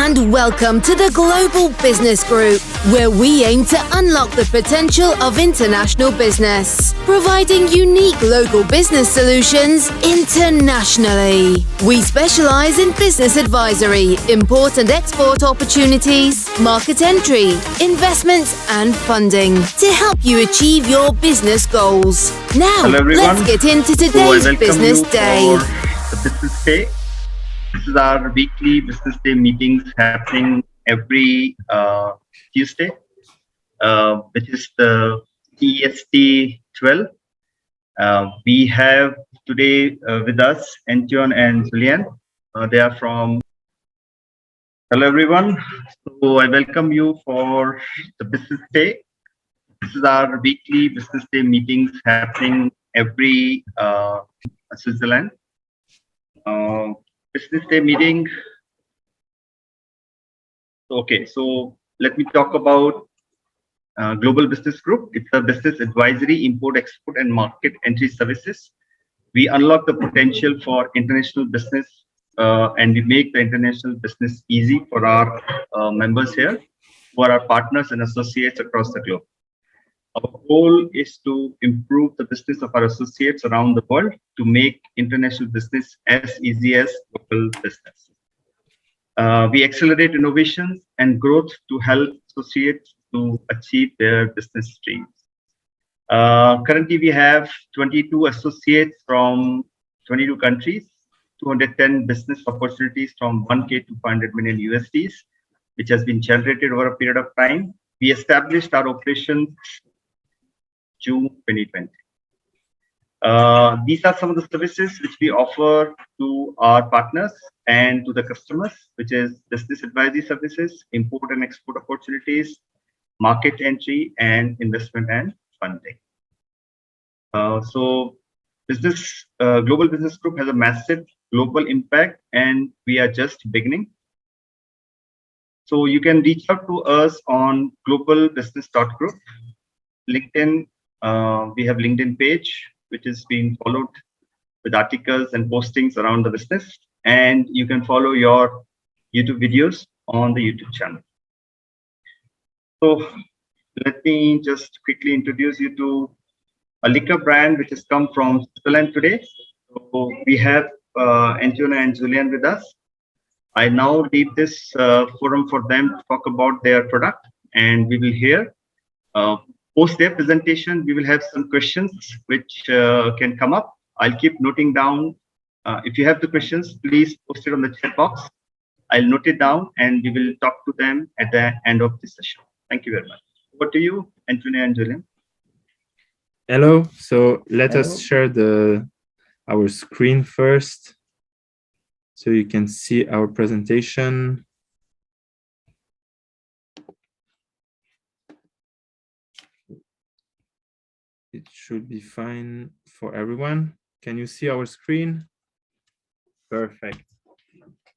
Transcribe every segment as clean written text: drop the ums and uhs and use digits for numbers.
and welcome to the Global Business Group, where we aim to unlock the potential of international business, providing unique local business solutions internationally. We specialize in business advisory, import and export opportunities, market entry, investments, and funding to help you achieve your business goals. Now, let's get into today's business day. The business day. This is our weekly business day meetings happening every Tuesday, which is the EST 12. We have today with us Antoine and Julien. They are from. Hello everyone. So I welcome you for the business day. This is our weekly business day meetings happening every Switzerland. Business day meeting. Okay, so let me talk about Global Business Group. It's a business advisory, import, export, and market entry services. We unlock the potential for international business and we make the international business easy for our members here, who are our partners and associates across the globe. Our goal is to improve the business of our associates around the world to make international business as easy as local business. We accelerate innovations and growth to help associates to achieve their business dreams. Currently, we have 22 associates from 22 countries, 210 business opportunities from 1K to 500 million USDs, which has been generated over a period of time. We established our operations June 2020. These are some of the services which we offer to our partners and to the customers, which is business advisory services, import and export opportunities, market entry, and investment and funding. So Global Business Group has a massive global impact, and we are just beginning. So you can reach out to us on globalbusiness.group. LinkedIn, we have LinkedIn page, which is being followed with articles and postings around the business. And you can follow your YouTube videos on the YouTube channel. So let me just quickly introduce you to a liquor brand which has come from Switzerland today. So we have Antoine and Julien with us. I now leave this forum for them to talk about their product, and we will hear. Post their presentation, we will have some questions which can come up. I'll keep noting down. If you have the questions, please post it on the chat box. I'll note it down and we will talk to them at the end of this session. Thank you very much. Over to you, Antoine and Julien. Hello. So let us share our screen first so you can see our presentation. It should be fine for everyone. Can you see our screen? Perfect.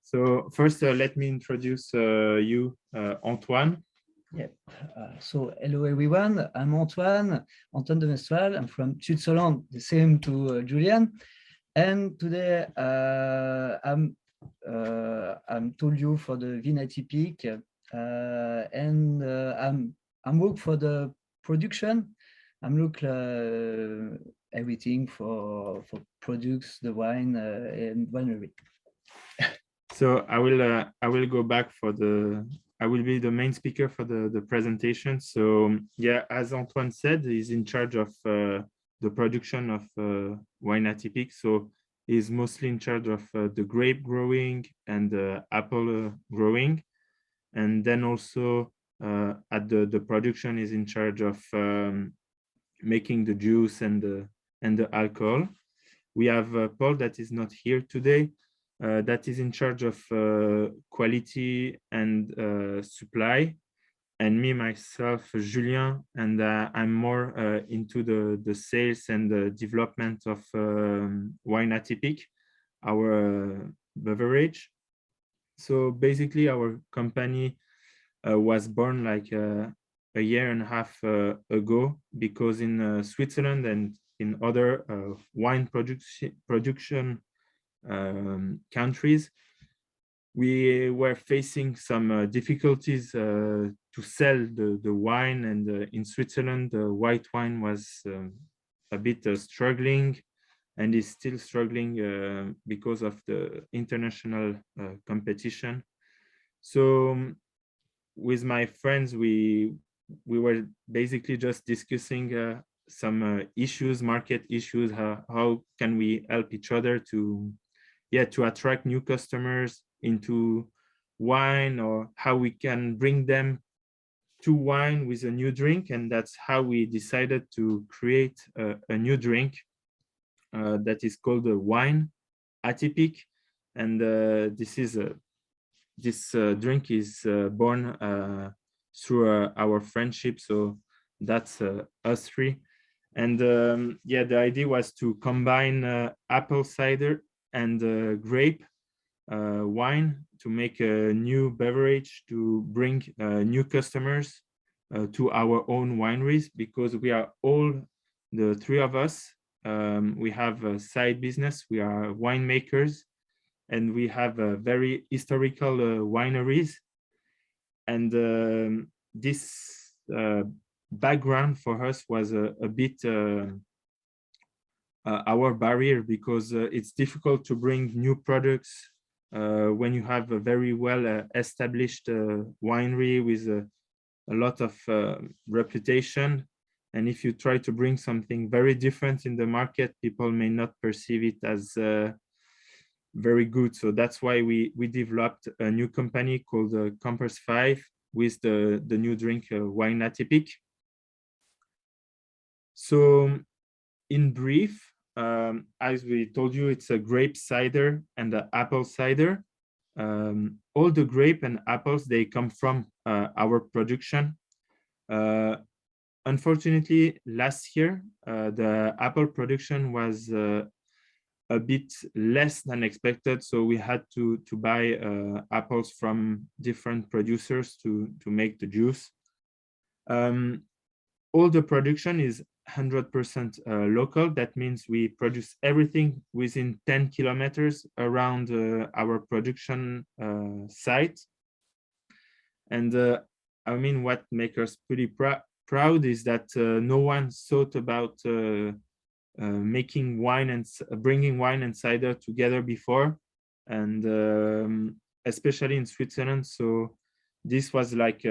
So first, let me introduce you, Antoine. Yep. So hello everyone. I'm Antoine de Mestral. I'm from Switzerland, the same to Julien. And today I'm told you for the Winatypique, and I'm work for the production. I'm look everything for products, the wine and winery. So I will go back I will be the main speaker for the presentation. So yeah, as Antoine said, he's in charge of the production of Winatypique. So he's mostly in charge of the grape growing and the apple growing, and then also at the production is in charge of making the juice and the alcohol. We have Paul that is not here today, that is in charge of quality and supply, and me myself, Julien, and I'm more into the sales and the development of Winatypique, our beverage. So basically, our company was born like a year and a half ago, because in Switzerland and in other wine production countries, we were facing some difficulties to sell the wine, and in Switzerland, the white wine was a bit struggling, and is still struggling because of the international competition. So with my friends, we were basically just discussing some issues, market issues. How can we help each other to attract new customers into wine, or how we can bring them to wine with a new drink. And that's how we decided to create a new drink that is called the Winatypique. And this drink is born through our friendship. So that's us three. And the idea was to combine apple cider and grape wine to make a new beverage, to bring new customers to our own wineries, because we are all, the three of us, we have a side business. We are winemakers, and we have very historical wineries. And this background for us was a bit our barrier, because it's difficult to bring new products when you have a very well established winery with a lot of reputation. And if you try to bring something very different in the market, people may not perceive it as very good. So that's why we developed a new company called Campus 5 with the new drink Winatypique. So in brief, as we told you, it's a grape cider and an apple cider. All the grape and apples, they come from our production. Unfortunately, last year, the apple production was a bit less than expected. So we had to buy apples from different producers to make the juice. All the production is 100% local. That means we produce everything within 10 kilometers around our production site. And I mean, what makes us pretty proud is that no one thought about making wine and bringing wine and cider together before, and especially in Switzerland. So this was like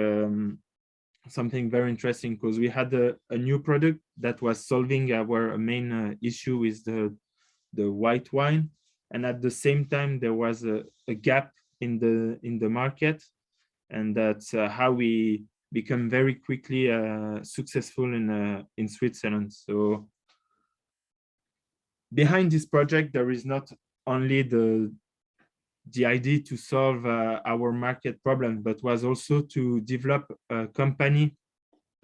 something very interesting, because we had a new product that was solving our main issue with the white wine, and at the same time there was a gap in the market, and that's how we become very quickly successful in Switzerland. So behind this project, there is not only the idea to solve our market problem, but was also to develop a company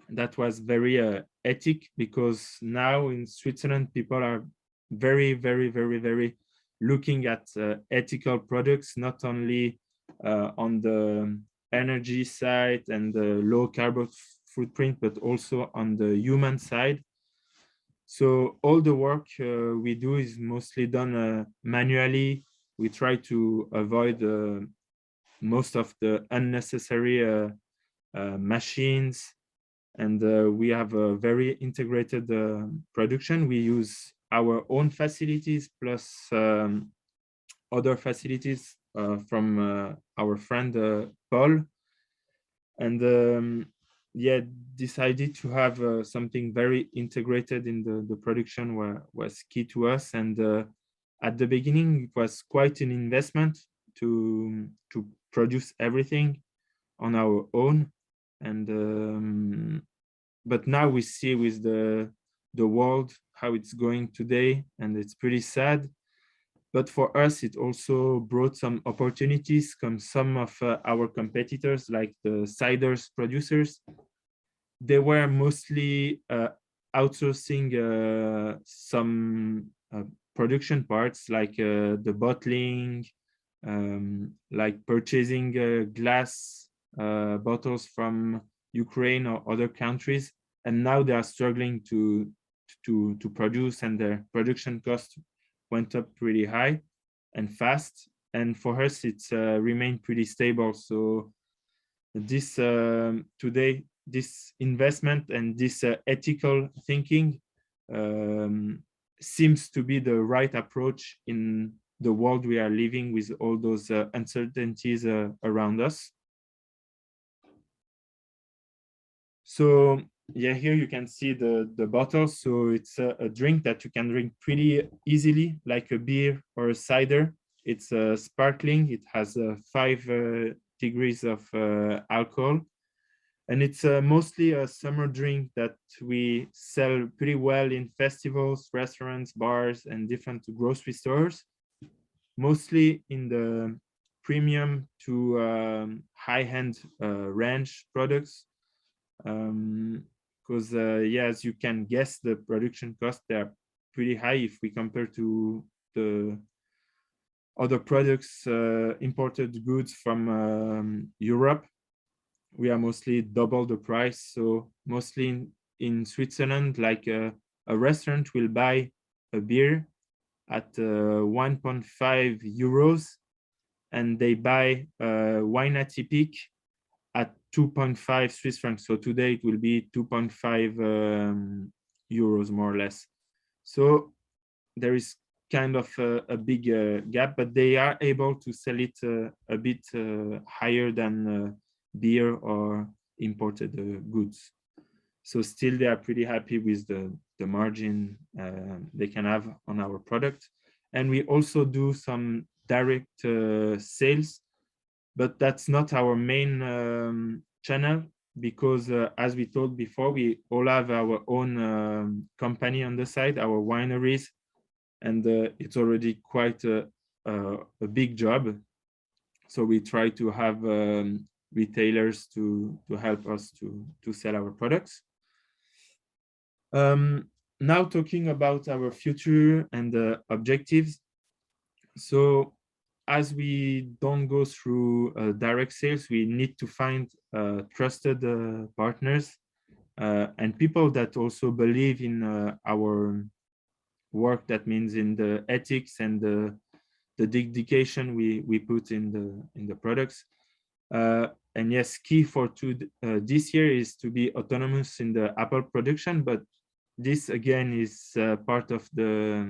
that was very ethic, because now in Switzerland, people are very, very, very, very looking at ethical products, not only on the energy side and the low carbon footprint, but also on the human side. So all the work we do is mostly done manually. We try to avoid most of the unnecessary machines, and we have a very integrated production. We use our own facilities plus other facilities from our friend Paul, and decided to have something very integrated in the production was key to us. And at the beginning, it was quite an investment to produce everything on our own. And but now we see with the world how it's going today, and it's pretty sad. But for us, it also brought some opportunities. Some of our competitors, like the ciders producers, they were mostly outsourcing some production parts, like the bottling, like purchasing glass bottles from Ukraine or other countries. And now they are struggling to produce, and their production costs went up pretty high and fast. and for us, it's remained pretty stable. So this today, this investment and this ethical thinking seems to be the right approach in the world we are living with all those uncertainties around us. So yeah, here you can see the bottle. So it's a drink that you can drink pretty easily, like a beer or a cider. It's sparkling. It has 5 degrees of alcohol. And it's mostly a summer drink that we sell pretty well in festivals, restaurants, bars, and different grocery stores, mostly in the premium to high-end range products. Because yeah, as you can guess, the production costs, they're pretty high if we compare to the other products, imported goods from Europe. We are mostly double the price. So mostly in Switzerland, like a restaurant will buy a beer at 1.5 euros, and they buy Winatypique at 2.5 Swiss francs. So today it will be 2.5 euros more or less. So there is kind of a big gap, but they are able to sell it a bit higher than beer or imported goods. So still they are pretty happy with the margin they can have on our product. And we also do some direct sales, but that's not our main channel, because as we told before, we all have our own company on the side, our wineries, and it's already quite a big job. So we try to have retailers to help us to sell our products. Now talking about our future and objectives. So as we don't go through direct sales, we need to find trusted partners and people that also believe in our work. That means in the ethics and the dedication we put in the products. And yes, key for this year is to be autonomous in the apple production, but this again is part of the,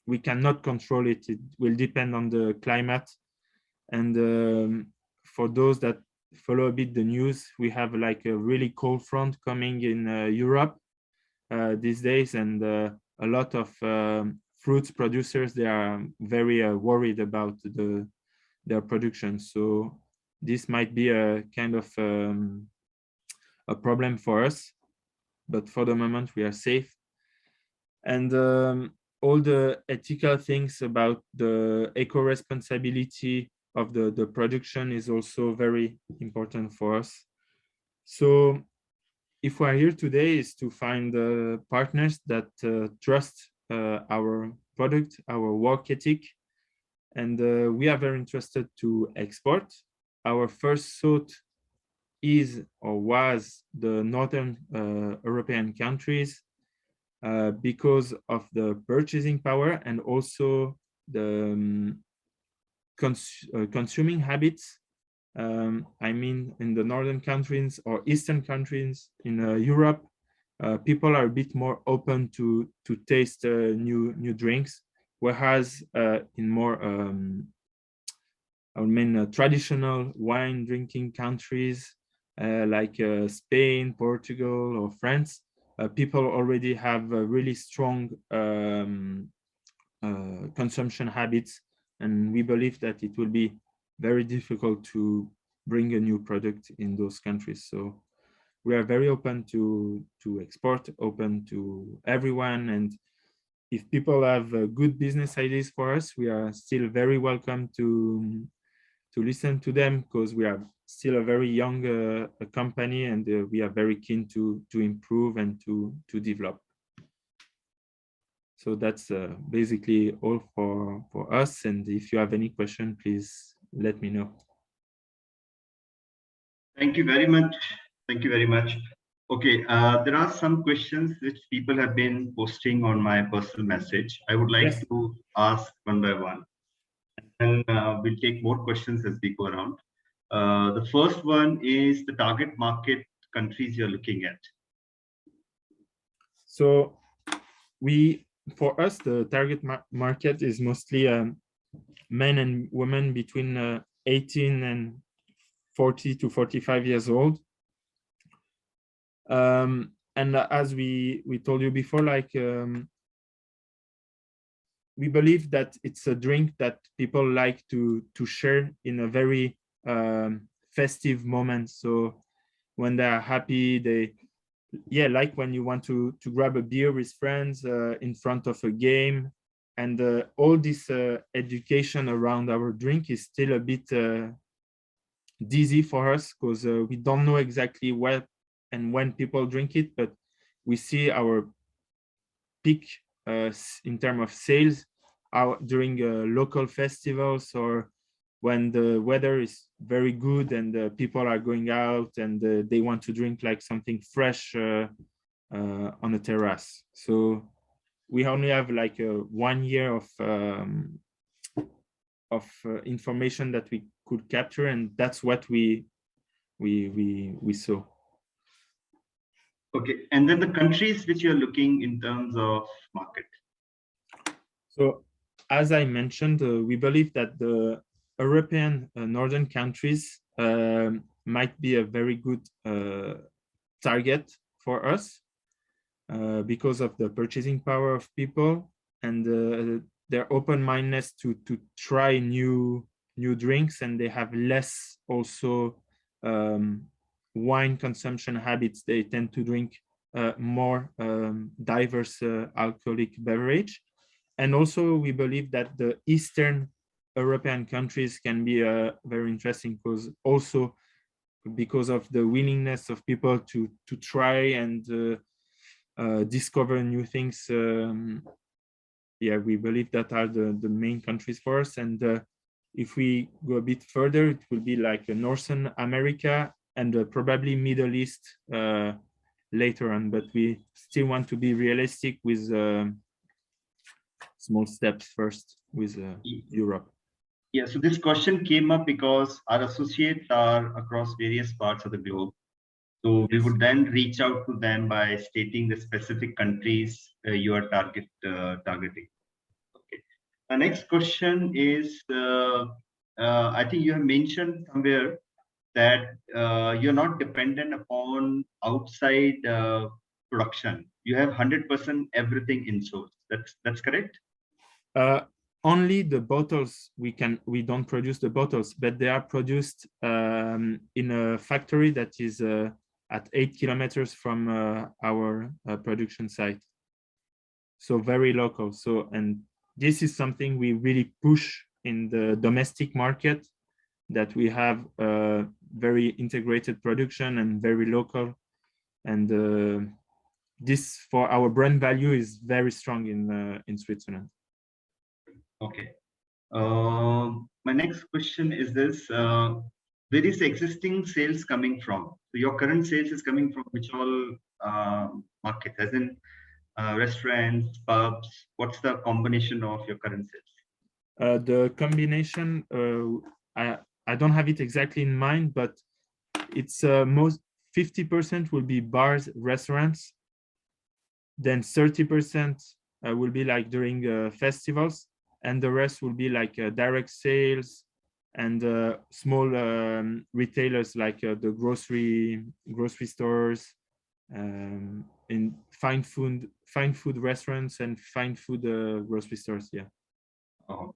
we cannot control it. It will depend on the climate. And for those that follow a bit the news, we have like a really cold front coming in Europe these days, and a lot of fruits producers, they are very worried about their production. So this might be a kind of a problem for us, but for the moment we are safe. And all the ethical things about the eco-responsibility of the production is also very important for us. So if we are here today, is to find partners that trust our product, our work ethic, and we are very interested to export. Our first thought is or was the Northern European countries because of the purchasing power and also the consuming habits. I mean, in the northern countries or eastern countries in Europe, people are a bit more open to taste new drinks, whereas in more I mean traditional wine drinking countries like Spain, Portugal, or France, people already have really strong consumption habits, and we believe that it will be very difficult to bring a new product in those countries. So we are very open to export, open to everyone, and if people have good business ideas for us, we are still very welcome to listen to them, because we are still a very young company, and we are very keen to improve and to develop. So that's basically all for us. And if you have any question, please let me know. Thank you very much. Thank you very much. Okay, there are some questions which people have been posting on my personal message. I would like to ask one by one. And we'll take more questions as we go around. The first one is the target market countries you're looking at. So for us, the target market is mostly men and women between 18 and 40 to 45 years old. And as we told you before, we believe that it's a drink that people like to share in a very festive moment. So when they are happy, like when you want to grab a beer with friends in front of a game. And all this education around our drink is still a bit dizzy for us, because we don't know exactly what and when people drink it, but we see our peak in terms of sales during local festivals, or when the weather is very good and people are going out and they want to drink like something fresh on a terrace. So we only have like 1 year of information that we could capture, and that's what we saw. Okay, and then the countries which you're looking in terms of market. So as I mentioned, we believe that the European northern countries might be a very good target for us because of the purchasing power of people and their open-mindedness to try new drinks, and they have less also wine consumption habits. They tend to drink more diverse alcoholic beverage. And also we believe that the Eastern European countries can be very interesting, because of the willingness of people to try and discover new things. We believe that are the main countries for us. And if we go a bit further, it will be like Northern America and probably Middle East later on, but we still want to be realistic with small steps first with Europe. Yeah, so this question came up because our associates are across various parts of the globe. So we would then reach out to them by stating the specific countries you are targeting. Okay. The next question is, I think you have mentioned somewhere that you're not dependent upon outside production. You have 100% everything in source. That's correct? Only the bottles we don't produce the bottles, but they are produced in a factory that is at 8 kilometers from our production site. So very local. So, and this is something we really push in the domestic market, that we have very integrated production and very local. And this, for our brand value, is very strong in Switzerland. Okay. My next question is this: where is existing sales coming from? So your current sales is coming from which all markets, as in restaurants, pubs? What's the combination of your current sales? The combination, I don't have it exactly in mind, but it's most 50% will be bars, restaurants. Then 30% will be like during festivals, and the rest will be like direct sales and small retailers like the grocery stores, in fine food restaurants and fine food grocery stores. Yeah. Oh.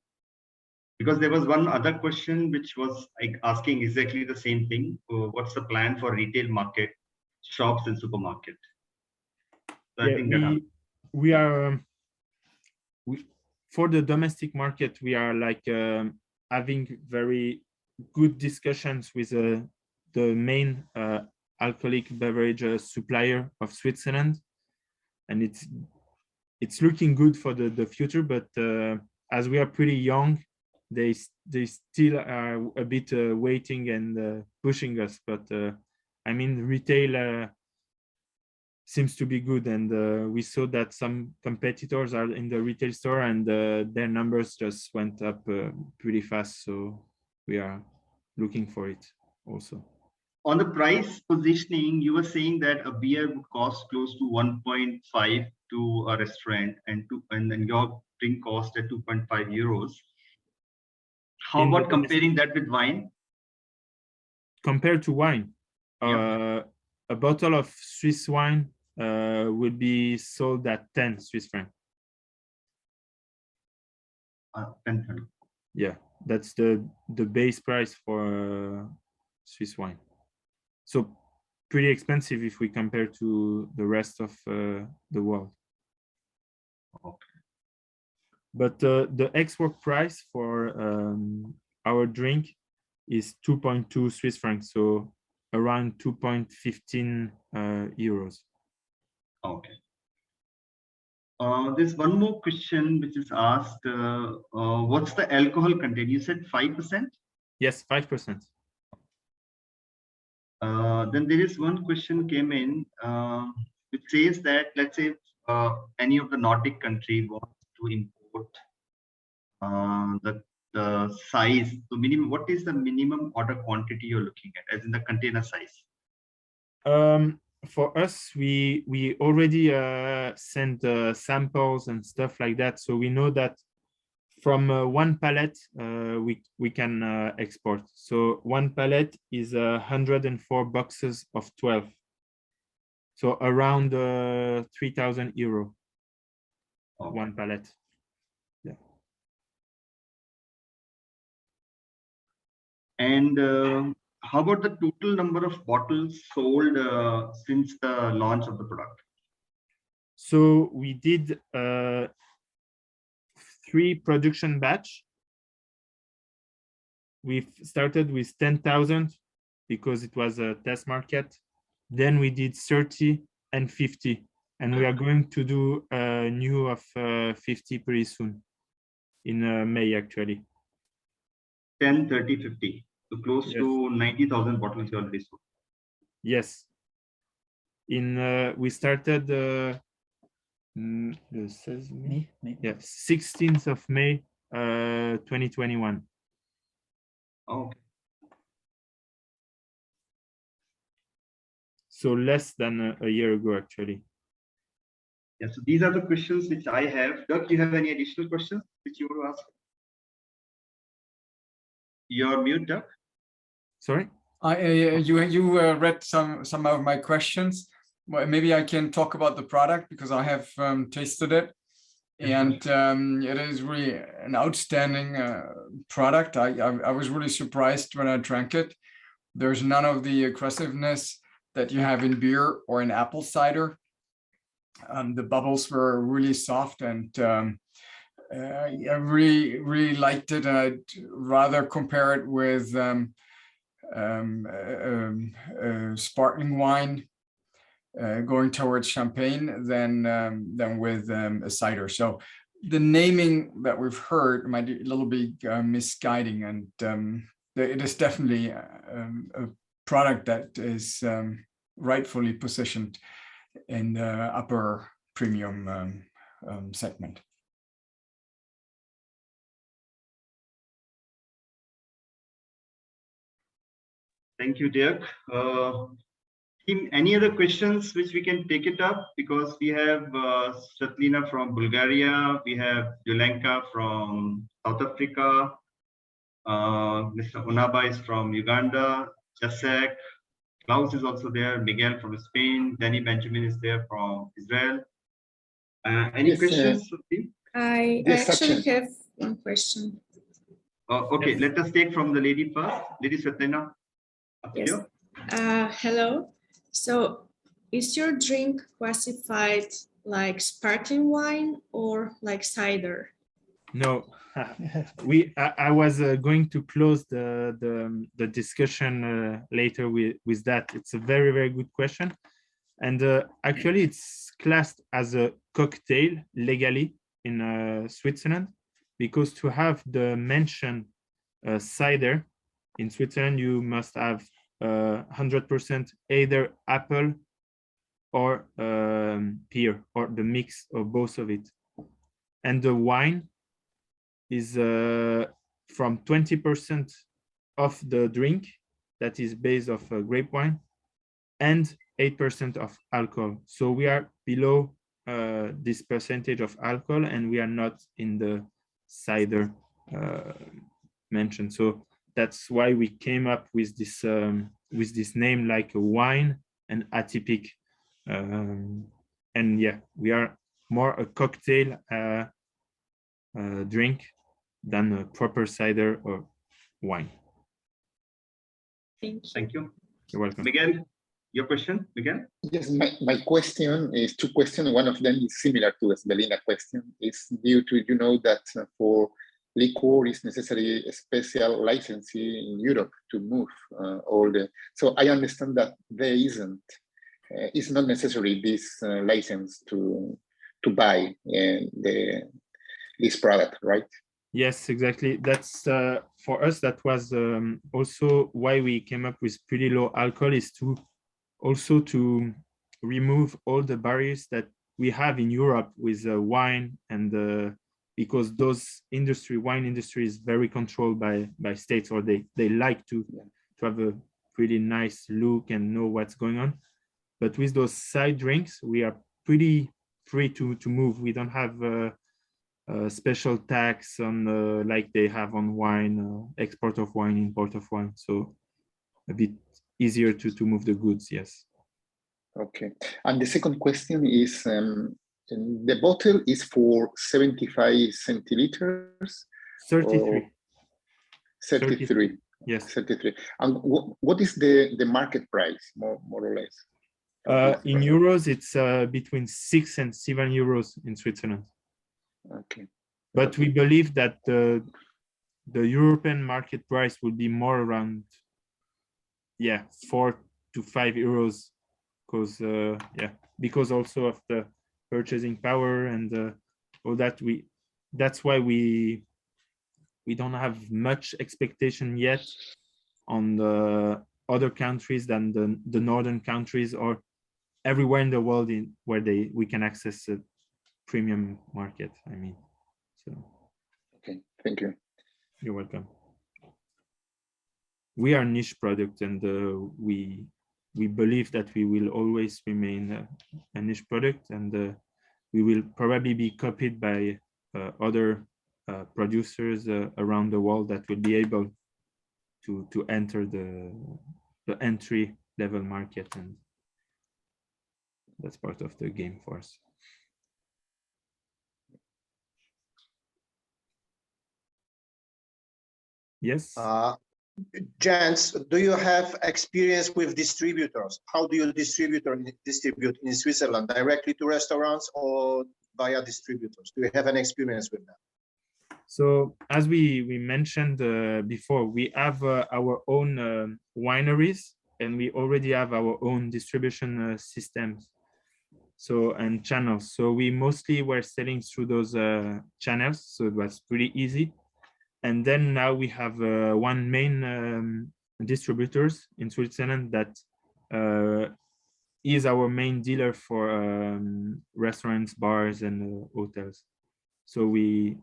Because there was one other question which was like asking exactly the same thing. What's the plan for retail market, shops and supermarket? So yeah, I think we are for the domestic market, we are like having very good discussions with the main alcoholic beverage supplier of Switzerland, and it's looking good for the future. But as we are pretty young, they still are a bit waiting and pushing us. But I mean, retail seems to be good. And we saw that some competitors are in the retail store, and their numbers just went up pretty fast. So we are looking for it also. On the price positioning, you were saying that a beer would cost close to 1.5 to a restaurant, and then your drink cost at 2.5 euros. How about comparing that with wine? Compared to wine, Yeah. a bottle of Swiss wine will be sold at 10 Swiss francs. 10. Yeah, that's the base price for Swiss wine. So pretty expensive if we compare to the rest of the world. Okay. But the export price for our drink is 2.2 Swiss francs, so around 2.15 euros. Okay. There's one more question which is asked. What's the alcohol content? You said 5%? Yes, 5%. Then there is one question came in which says that, let's say any of the Nordic country wants to import the size, the minimum, what is the minimum order quantity you're looking at, as in the container size? For us, we already sent samples and stuff like that, so we know that from one pallet we can export. So one pallet is 104 boxes of 12, so around 3,000 euro. Okay. One pallet. Yeah. And how about the total number of bottles sold since the launch of the product? So we did 3 production batch. We've started with 10,000 because it was a test market. Then we did 30 and 50, and we are going to do a new of 50 pretty soon in May, actually. 10, 30, 50. So close Yes. to 90,000 bottles you already sold. Yes. We started May? Yeah, 16th of May 2021. Okay. So less than a year ago, actually. Yeah, so these are the questions which I have. Dirk, do you have any additional questions which you want to ask? You're mute, Dirk. Sorry? You read some of my questions. Well, maybe I can talk about the product because I have tasted it. And it is really an outstanding product. I was really surprised when I drank it. There's none of the aggressiveness that you have in beer or in apple cider. The bubbles were really soft, and I really liked it. And I'd rather compare it with sparkling wine going towards champagne than with a cider. So the naming that we've heard might be a little bit misguiding, and it is definitely a product that is rightfully positioned in the upper premium segment. Thank you, Dirk. Team, any other questions which we can take it up? Because we have Svetlina from Bulgaria, we have Julien from South Africa, Mr. Unaba is from Uganda, Jacek, Klaus is also there, Miguel from Spain, Danny Benjamin is there from Israel. Any questions? I actually have one question. Okay, yes. Let us take from the lady first. Lady Svetlina. Yes. Hello. So is your drink classified like sparkling wine or like cider? No. I was going to close the discussion later with that. It's a very, very good question. And actually, it's classed as a cocktail legally in Switzerland, because to have the mention cider in Switzerland, you must have 100% either apple or beer, or the mix of both of it. And the wine is from 20% of the drink that is based off grape wine and 8% of alcohol. So we are below this percentage of alcohol, and we are not in the cider mentioned. So that's why we came up with this name, like a wine and atypique. And yeah, we are more a cocktail drink than a proper cider or wine. Thank you. Thank you. You're welcome. Miguel, your question, Miguel? Yes, my question is two questions. One of them is similar to Esmelina's question. It's due to, you know, that for liquor is necessary a special licensing in Europe to move all the. So I understand that there isn't. It's not necessary this license to buy this product, right? Yes, exactly. That's for us. That was also why we came up with pretty low alcohol, is to also to remove all the barriers that we have in Europe with wine, and because those wine industry is very controlled by states, or they like to have a pretty nice look and know what's going on. But with those side drinks, we are pretty free to move. We don't have a special tax on like they have on wine, export of wine, import of wine. So a bit easier to move the goods, yes. Okay. And the second question is, the bottle is for 75 centiliters? 33. 33. Yes. 33. And what is the market price, more or less? In euros, it's between 6 and 7 euros in Switzerland. Okay. But we believe that the European market price will be more around, 4 to 5 euros, because also of the purchasing power and all that. That's why we don't have much expectation yet on the other countries than the northern countries, or everywhere in the world where we can access a premium market, I mean. So okay, thank you. You're welcome. We are niche product, and we believe that we will always remain a niche product, and we will probably be copied by other producers around the world that will be able to enter the entry level market, and that's part of the game for us. Yes. Jens, do you have experience with distributors? How do you distribute in Switzerland? Directly to restaurants or via distributors? Do you have an experience with that? So as we mentioned before, we have our own wineries, and we already have our own distribution systems, and channels. So we mostly were selling through those channels, so it was pretty easy. And then now we have one main distributors in Switzerland that is our main dealer for restaurants, bars, and hotels. So we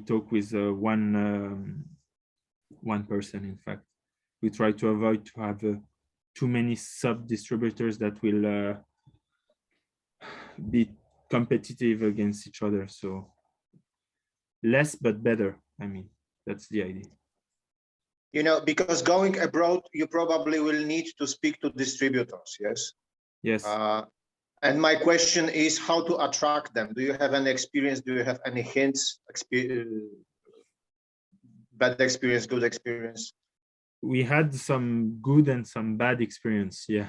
talk with one person. In fact, we try to avoid to have too many sub distributors that will be competitive against each other. So less but better, I mean. That's the idea. You know, because going abroad, you probably will need to speak to distributors, yes? Yes. And my question is how to attract them. Do you have any experience? Do you have any hints? Bad experience, good experience? We had some good and some bad experience, yeah.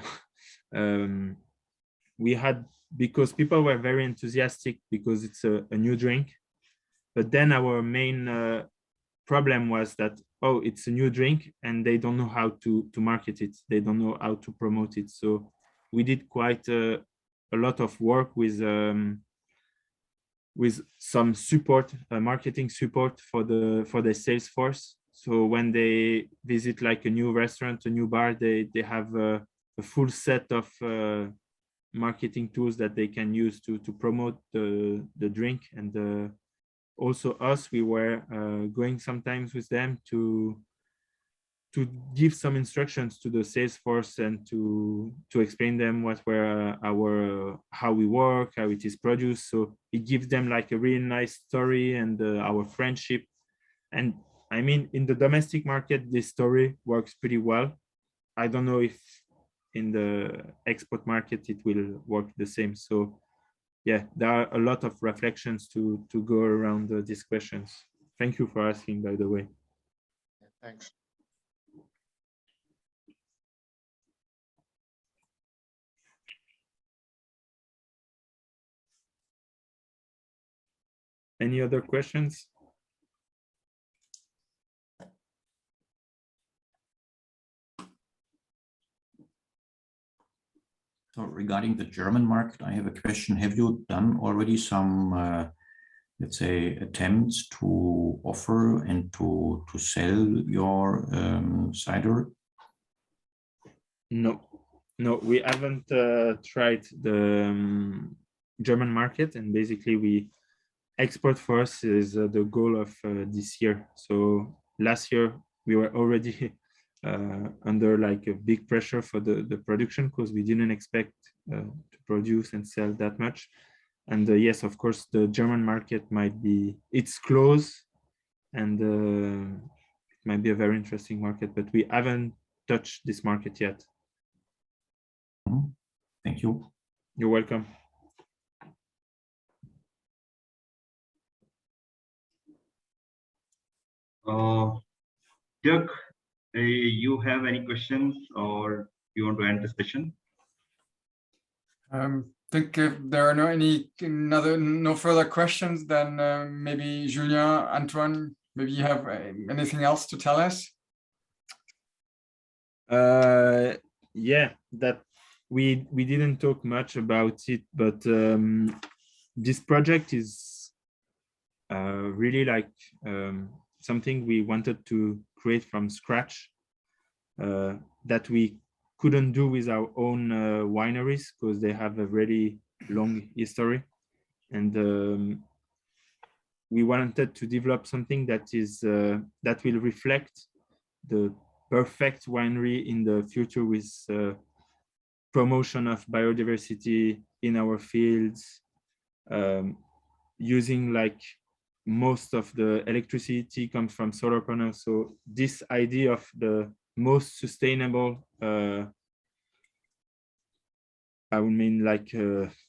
We had, because people were very enthusiastic because it's a new drink. But then our main problem was that, it's a new drink and they don't know how to market it. They don't know how to promote it. So we did quite a lot of work with some support, marketing support for the sales force. So when they visit like a new restaurant, a new bar, they have a full set of marketing tools that they can use to promote the drink. And also us, we were going sometimes with them to give some instructions to the sales force and to explain them what were our how we work, how it is produced. So it gives them like a really nice story and our friendship. And I mean, in the domestic market, this story works pretty well. I don't know if in the export market it will work the same. So yeah, there are a lot of reflections to go around these questions. Thank you for asking, by the way. Thanks. Any other questions? So regarding the German market, I have a question. Have you done already some, let's say, attempts to offer and to sell your cider? No, we haven't tried the German market, and basically we export for us is the goal of this year. So last year we were already under like a big pressure for the production because we didn't expect to produce and sell that much. And yes, of course, the German market might be, it's close and it might be a very interesting market, but we haven't touched this market yet. Thank you. You're welcome. Dirk, you have any questions or you want to end the session? I think if there are no further questions, then maybe Julien, Antoine, maybe you have anything else to tell us? Yeah, that we didn't talk much about it, but this project is really like something we wanted to create from scratch that we couldn't do with our own wineries because they have a really long history, and we wanted to develop something that is that will reflect the perfect winery in the future with promotion of biodiversity in our fields, using like most of the electricity comes from solar panels. So this idea of the most sustainable, I would mean like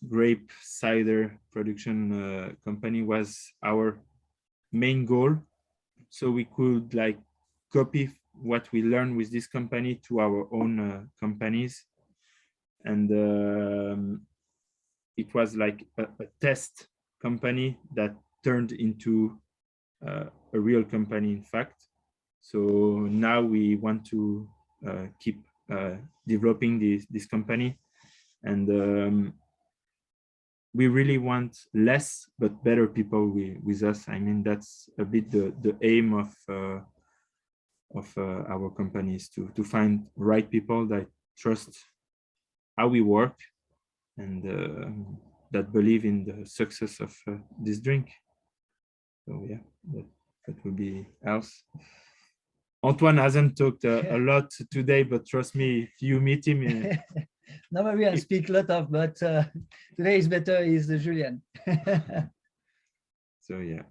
grape cider production company was our main goal. So we could like copy what we learned with this company to our own companies. And it was like a test company that turned into a real company, in fact. So now we want to keep developing this company, and we really want less but better people with us. I mean, that's a bit the aim of our companies, to find right people that trust how we work and that believe in the success of this drink. So yeah, that would be else. Antoine hasn't talked a lot today, but trust me, if you meet him. Normally I speak a lot of, but today is better is Julien. So yeah.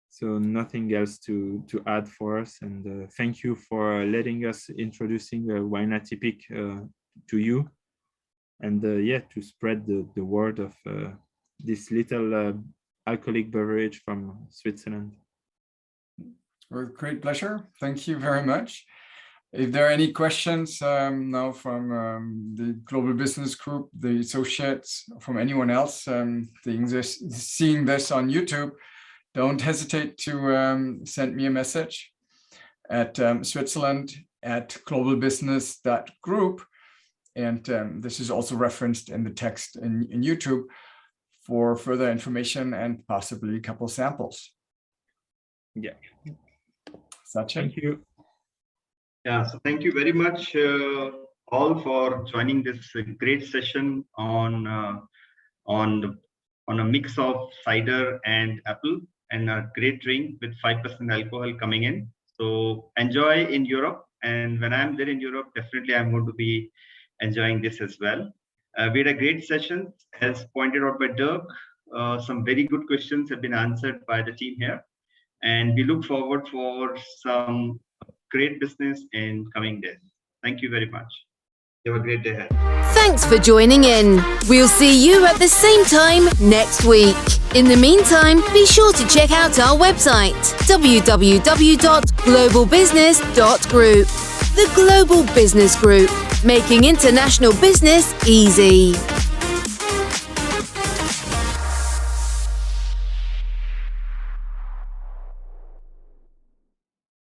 So nothing else to add for us, and thank you for letting us introducing Winatypique to you, and yeah, to spread the word of this little alcoholic beverage from Switzerland. With great pleasure. Thank you very much. If there are any questions now from the Global Business Group, the associates, from anyone else seeing this on YouTube, don't hesitate to send me a message at Switzerland@globalbusiness.group. And this is also referenced in the text in YouTube for further information and possibly a couple samples. Yeah. Thank you. Yeah, so thank you very much all for joining this great session on a mix of cider and apple, and a great drink with 5% alcohol coming in. So enjoy in Europe, and when I'm there in Europe, definitely I'm going to be enjoying this as well. We had a great session, as pointed out by Dirk. Some very good questions have been answered by the team here, and we look forward for some great business in coming days. Thank you very much. You have a great day ahead. Thanks for joining in. We'll see you at the same time next week. In the meantime, be sure to check out our website, www.globalbusiness.group. The Global Business Group, making international business easy.